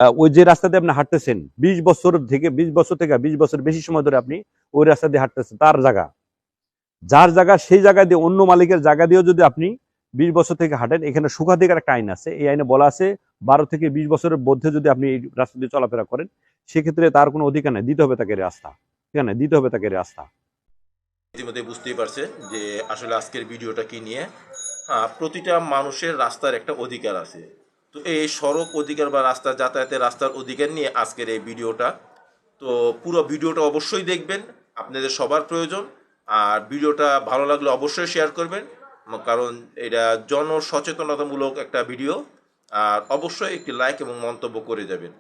ওই যে রাস্তা দিয়ে আপনি হাঁটতেছেন 20 বছর থেকে 20 বছর বেশি সময় ধরে আপনি ওই রাস্তা দিয়ে হাঁটতেছেন, তার জায়গা, যার জায়গা সেই জায়গা দিয়ে অন্য মালিকের জায়গা দিয়েও যদি আপনি 20 বছর থেকে হাঁটেন, এখানে সুখাধিকার একটা আইন আছে। এই আইনে বলা আছে 12 থেকে 20 বছরের মধ্যে যদি আপনি এই রাস্তা দিয়ে চলাফেরা করেন, সেক্ষেত্রে তার কোনো অধিকার নেই, দিতে হবে তাকে রাস্তা। ঠিক আছে, দিতে হবে তাকে রাস্তা। ইতিমধ্যে বুঝতেই পারছে যে আসলে আজকের ভিডিওটা কি নিয়ে। হ্যাঁ, প্রতিটা মানুষের রাস্তার একটা অধিকার আছে। তো এই সড়ক অধিকার বা রাস্তা যাতায়াতের রাস্তার অধিকার নিয়ে আজকের এই ভিডিওটা। তো পুরো ভিডিওটা অবশ্যই দেখবেন, আপনাদের সবার প্রয়োজন। আর ভিডিওটা ভালো লাগলে অবশ্যই শেয়ার করবেন, কারণ এটা জনসচেতনতামূলক একটা ভিডিও। আর অবশ্যই একটি লাইক এবং মন্তব্য করে যাবেন।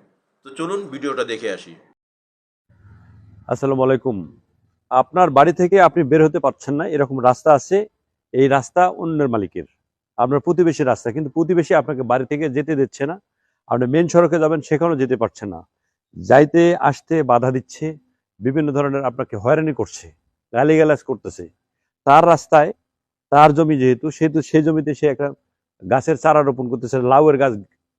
তো চলুন ভিডিওটা দেখে আসি। আসসালামু আলাইকুম। আপনার বাড়ি থেকে আপনি বের হতে পারছেন না, এরকম রাস্তা আছে। এই রাস্তা অন্যের মালিকের, আপনার প্রতিবেশীর রাস্তা, কিন্তু প্রতিবেশী আপনাকে বাড়ি থেকে যেতে দিচ্ছে না। আপনি মেন সড়কে যাবেন, সেখানেও যেতে পারছেন না, যাইতে আসতে বাধা দিচ্ছে, বিভিন্ন ধরনের আপনাকে হয়রানি করছে, গালিগালাজ করতেছে। তার রাস্তায়, তার জমি যেহেতু, সেহেতু সেই জমিতে সে একটা গাছের চারা রোপণ করতেছে, লাউয়ের গাছ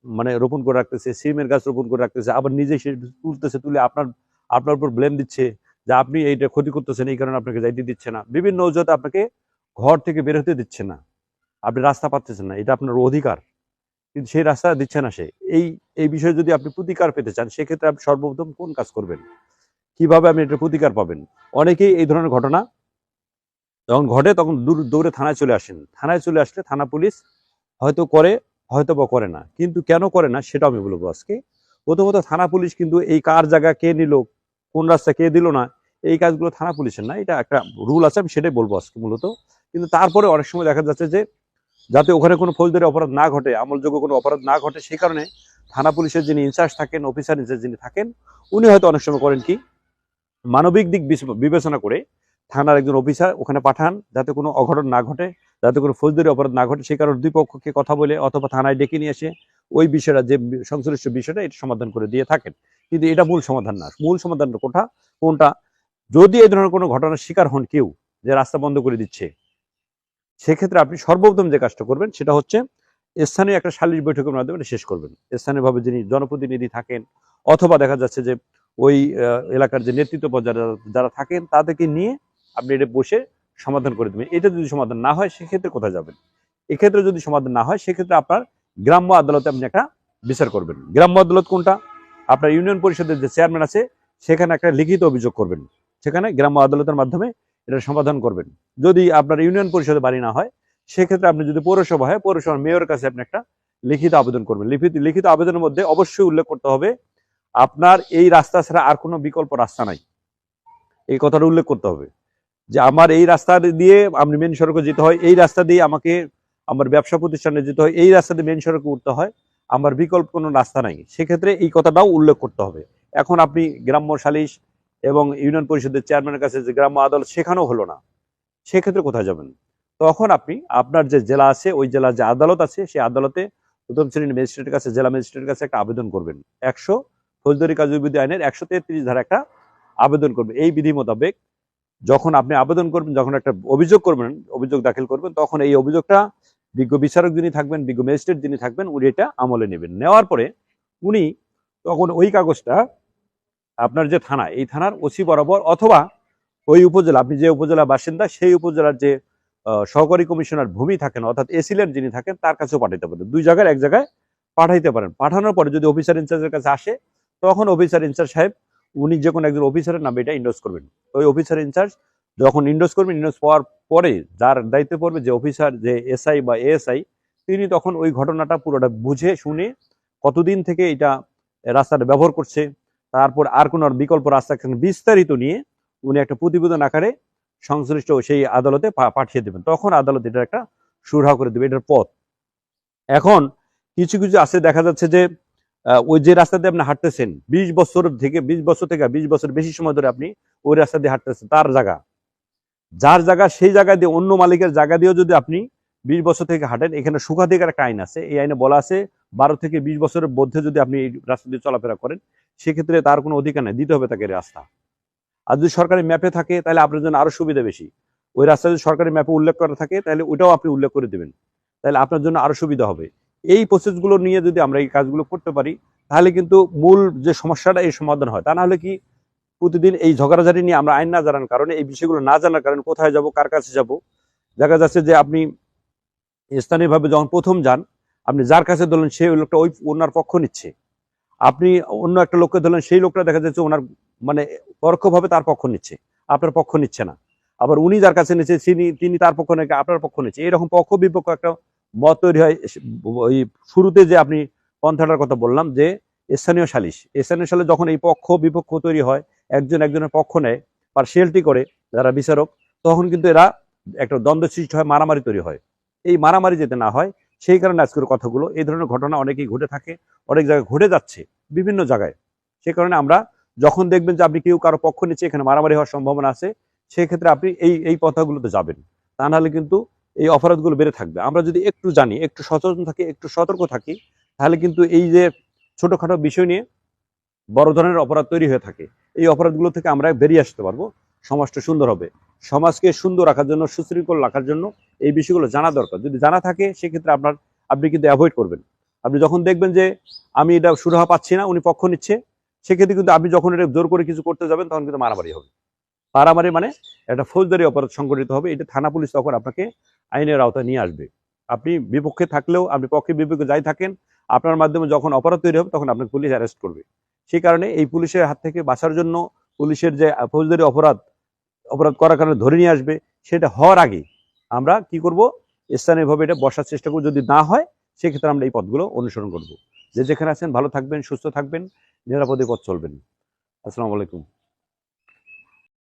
মানে রোপণ করে রাখতেছে, সিমের গাছ রোপণ করে রাখতেছে, আবার নিজে সে তুলতেছে, তুলে আপনার আপনার উপর ব্লেম দিচ্ছে যে আপনি এইটা ক্ষতি করতেছেন, এই কারণে আপনাকে যাইতে দিচ্ছে না, বিভিন্ন অজুহাতে আপনাকে ঘর থেকে বের হতে দিচ্ছে না, আপনি রাস্তা পাচ্ছেন না, এটা আপনার অধিকার, কিন্তু সেই রাস্তা দিচ্ছে না সে। এই এই বিষয়ে যদি আপনি প্রতিকার পেতে চান, সেক্ষেত্রে আপনি সর্বপ্রথম কোন কাজ করবেন, কিভাবে আপনি এটা প্রতিকার পাবেন? অনেকেই এই ধরনের ঘটনা যখন ঘটে তখন দৌড়ে থানায় চলে আসেন। থানায় চলে আসলে থানা পুলিশ হয়তো করে, হয়তো বা করে না, কিন্তু কেন করে না সেটা আমি বলবো আজকে। প্রথমত থানা পুলিশ কিন্তু এই কার জায়গা কে নিল, কোন রাস্তা কে দিল না, এই কাজগুলো থানা পুলিশের না, এটা একটা রুল আছে, আমি সেটাই বলবো আজকে মূলত। কিন্তু তারপরে অনেক সময় দেখা যাচ্ছে যে যাতে ওখানে কোনো ফৌজদারি অপরাধ না ঘটে, আমলযোগ্য কোনো অপরাধ না ঘটে, সেই কারণে থানা পুলিশের যিনি ইনচার্জ থাকেন, অফিসার ইনচার্জ যিনি থাকেন, উনি হয়তো অনেক সময় করেন কি, মানবিক দিক বিবেচনা করে থানার একজন অফিসার ওখানে পাঠান, যাতে কোনো অঘটন না ঘটে, যাতে কোনো ফৌজদারি অপরাধ না ঘটে, সেই কারণে দুই পক্ষকে কথা বলে অথবা থানায় ডেকে নিয়ে এসে ওই বিষয়টা, যে সংশ্লিষ্ট বিষয়টা, এটা সমাধান করে দিয়ে থাকেন। কিন্তু এটা মূল সমাধান না। মূল সমাধান কোনটা? যদি এই ধরনের কোনো ঘটনার শিকার হন কেউ, যে রাস্তা বন্ধ করে দিচ্ছে, সেক্ষেত্রে আপনি সর্বপ্রথম যে কাজটা করবেন সেটা হচ্ছে স্থানীয় একটা সালিশ বৈঠকের মাধ্যমে শেষ করবেন। স্থানীয়ভাবে যিনি জনপ্রতিনিধি থাকেন, অথবা দেখা যাচ্ছে যে ওই এলাকার যে নেতৃত্ব পর্যায়ে যারা থাকেন, তাদেরকে নিয়ে আপনি এটা বসে সমাধান করে দেবেন। এটা যদি সমাধান না হয়, সেক্ষেত্রে কোথায় যাবেন? এক্ষেত্রে যদি সমাধান না হয়, সেক্ষেত্রে আপনার গ্রাম্য আদালতে আপনি একটা বিচার করবেন। গ্রাম্য আদালত কোনটা? আপনার ইউনিয়ন পরিষদের যে চেয়ারম্যান আছে, সেখানে একটা লিখিত অভিযোগ করবেন, সেখানে গ্রাম্য আদালতের মাধ্যমে এটা সমাধান করবেন। যদি আপনার ইউনিয়ন পরিষদে বাড়ি না হয়, সেক্ষেত্রে আপনি যদি পৌরসভা হয়, পৌরসভার মেয়রের কাছে আপনি একটা লিখিত আবেদন করবেন। লিখিত আবেদনের মধ্যে অবশ্যই উল্লেখ করতে হবে আপনার এই রাস্তা ছাড়া আর কোনো বিকল্প রাস্তা নাই, এই কথাটা উল্লেখ করতে হবে, যে আমার এই রাস্তা দিয়ে আপনি মেন সড়কে যেতে হয়, এই রাস্তা দিয়ে আমাকে আমার ব্যবসা প্রতিষ্ঠানে যেতে হয়, এই রাস্তা দিয়ে মেন সড়কে উঠতে হয়, আমার বিকল্প কোনো রাস্তা নাই, সেক্ষেত্রে এই কথাটাও উল্লেখ করতে হবে। এখন আপনি গ্রাম্য সালিশ এবং ইউনিয়ন পরিষদের চেয়ারম্যানের কাছে যে গ্রাম্য আদালত, সেখানেও হলো না, সেক্ষেত্রে কোথায় যাবেন? তখন আপনি আপনার যে জেলা আছে, ওই জেলার যে আদালত আছে, সেই আদালতে প্রথম শ্রেণীর ম্যাজিস্ট্রেটের কাছে, জেলা ম্যাজিস্ট্রেটের কাছে একটা আবেদন করবেন। 100 ফৌজদারি কার্যবিধি আইনের 133 ধারা একটা আবেদন করবেন। এই বিধি মোতাবেক যখন আপনি আবেদন করবেন, যখন একটা অভিযোগ করবেন, অভিযোগ দাখিল করবেন, তখন এই অভিযোগটা বিজ্ঞ বিচারক যিনি থাকবেন, বিজ্ঞ ম্যাজিস্ট্রেট যিনি থাকবেন, উনি এটা আমলে নেবেন। নেওয়ার পরে উনি তখন ওই কাগজটা আপনার যে থানা, এই থানার ওসি বরাবর, অথবা ওই উপজেলা, আপনি যে উপজেলার বাসিন্দা, সেই উপজেলার যে সহকারী কমিশনার ভূমি থাকেন, অর্থাৎ এসিলের যিনি থাকেন, তার কাছেও পাঠাইতে পারেন। দুই জায়গায় এক জায়গায় পাঠাইতে পারেন। পাঠানোর পরে যদি অফিসার ইনচার্জের কাছে আসে, তখন অফিসার ইনচার্জ সাহেব, উনি যে কোনো একজন অফিসারের নামে এটা ইন্ডোজ করবেন। ওই অফিসার ইনচার্জ যখন ইন্ডোজ করবেন, ইন্ডোজ পাওয়ার পরে যার দায়িত্বে পড়বে, যে অফিসার, যে এসআই বা এএসআই, তিনি তখন ওই ঘটনাটা পুরোটা বুঝে শুনে, কতদিন থেকে এটা রাস্তাটা ব্যবহার করছে, তারপর আর কোনো বিকল্প রাস্তা বিস্তারিত নিয়ে উনি একটা প্রতিবেদন আকারে সংশ্লিষ্ট সেই আদালতে পাঠিয়ে দেবেন। তখন আদালত এটার একটা সুরাহা করে দেবে, এটার পথ। এখন কিছু কিছু আছে, দেখা যাচ্ছে যে ওই যে রাস্তা দিয়ে আপনি হাঁটতেছেন 20 বছর বেশি সময় ধরে আপনি ওই রাস্তা দিয়ে হাঁটতেছেন, তার জায়গা, যার জায়গা সেই জায়গা দিয়ে অন্য মালিকের জায়গা দিয়েও যদি আপনি 20 বছর থেকে হাঁটেন, এখানে সুখাধিকার একটা আইন আছে। এই আইনে বলা আছে 12 থেকে 20 বছরের মধ্যে যদি আপনি এই রাস্তা দিয়ে চলাফেরা করেন, সেক্ষেত্রে তার কোনো অধিকার নেই, দিতে হবে তাকে রাস্তা। আর যদি সরকারি ম্যাপে থাকে, তাহলে আপনার জন্য আরো সুবিধা বেশি। ওই রাস্তা যদি সরকারি ম্যাপে উল্লেখ করা থাকে, তাহলে ওইটাও আপনি উল্লেখ করে দেবেন, তাহলে আপনার জন্য আরো সুবিধা হবে। এই প্রসেসগুলো নিয়ে যদি আমরা এই কাজগুলো করতে পারি, তাহলে কিন্তু মূল যে সমস্যাটা এই সমাধান হয়। তা না হলে কি প্রতিদিন এই ঝগড়াঝাটি নিয়ে আমরা আইন না জানার কারণে, এই বিষয়গুলো না জানার কারণে কোথায় যাব, কার কাছে যাব, দেখা যাচ্ছে যে আপনি স্থানীয়ভাবে যখন প্রথম যান, আপনি যার কাছে ধরলেন সেই লোকটা ওই ওনার পক্ষ নিচ্ছে, আপনি অন্য একটা লোককে ধরলেন সেই লোকটা দেখা যাচ্ছে ওনার মানে পরোক্ষভাবে তার পক্ষ নিচ্ছে, আপনার পক্ষ নিচ্ছে না। আবার উনি যার কাছে নিচ্ছে তিনি তার পক্ষ নাকি আপনার পক্ষ নিচ্ছে, এরকম পক্ষ বিপক্ষ একটা মত তৈরি হয়। ওই শুরুতে যে আপনি পন্থাটার কথা বললাম যে স্থানীয় সালিশ, স্থানীয় সালিশ যখন এই পক্ষ বিপক্ষ তৈরি হয়, একজন একজনের পক্ষ নেয়, পার্সিয়ালিটি করে যারা বিচারক, তখন কিন্তু এরা একটা দ্বন্দ্ব সৃষ্টি হয়, মারামারি তৈরি হয়। এই মারামারি যাতে না হয় সেই কারণে আজকের কথাগুলো, এই ধরনের ঘটনা অনেকেই ঘটে থাকে, অনেক জায়গায় ঘটে যাচ্ছে বিভিন্ন জায়গায়। সে কারণে আমরা যখন দেখবেন যে আপনি কেউ কারো পক্ষ নিচ্ছে, এখানে মারামারি হওয়ার সম্ভাবনা আছে, সেক্ষেত্রে আপনি এই পথগুলোতে যাবেন। তা নাহলে কিন্তু এই অপরাধগুলো বেড়ে থাকবে। আমরা যদি একটু জানি, একটু সচেতন থাকি, একটু সতর্ক থাকি, তাহলে কিন্তু এই যে ছোটখাটো বিষয় নিয়ে বড় ধরনের অপরাধ তৈরি হয়ে থাকে, এই অপরাধগুলো থেকে আমরা বেরিয়ে আসতে পারবো, সমাজটা সুন্দর হবে। সমাজকে সুন্দর রাখার জন্য, সুশৃঙ্খল রাখার জন্য এই বিষয়গুলো জানা দরকার। যদি জানা থাকে সেক্ষেত্রে আপনি কিন্তু অ্যাভয়েড করবেন। আপনি যখন দেখবেন যে আমি এটা সুরাহা পাচ্ছি না, উনি পক্ষ নিচ্ছে, সেক্ষেত্রে কিন্তু আপনি যখন এটা জোর করে কিছু করতে যাবেন তখন কিন্তু মারামারি হবে। মারামারি মানে একটা ফৌজদারি অপরাধ সংগঠিত হবে। এটা থানা পুলিশ তখন আপনাকে আইনের আওতায় নিয়ে আসবে। আপনি বিপক্ষে থাকলেও, আপনি পক্ষে বিপক্ষে যাই থাকেন, আপনার মাধ্যমে যখন অপরাধ তৈরি হবে তখন আপনাকে পুলিশ অ্যারেস্ট করবে। সেই কারণে এই পুলিশের হাত থেকে বাঁচার জন্য, পুলিশের যে ফৌজদারি অপরাধ করার কারণে ধরে নিয়ে আসবে, সেটা হওয়ার আগে আমরা কি করব, স্থানীয়ভাবে এটা বসার চেষ্টা করব। যদি না হয় সেক্ষেত্রে আমরা এই পথগুলো অনুসরণ করব। যে যেখানে আছেন ভালো থাকবেন, সুস্থ থাকবেন, নিরাপদে পথ চলবেন। আসসালামু আলাইকুম।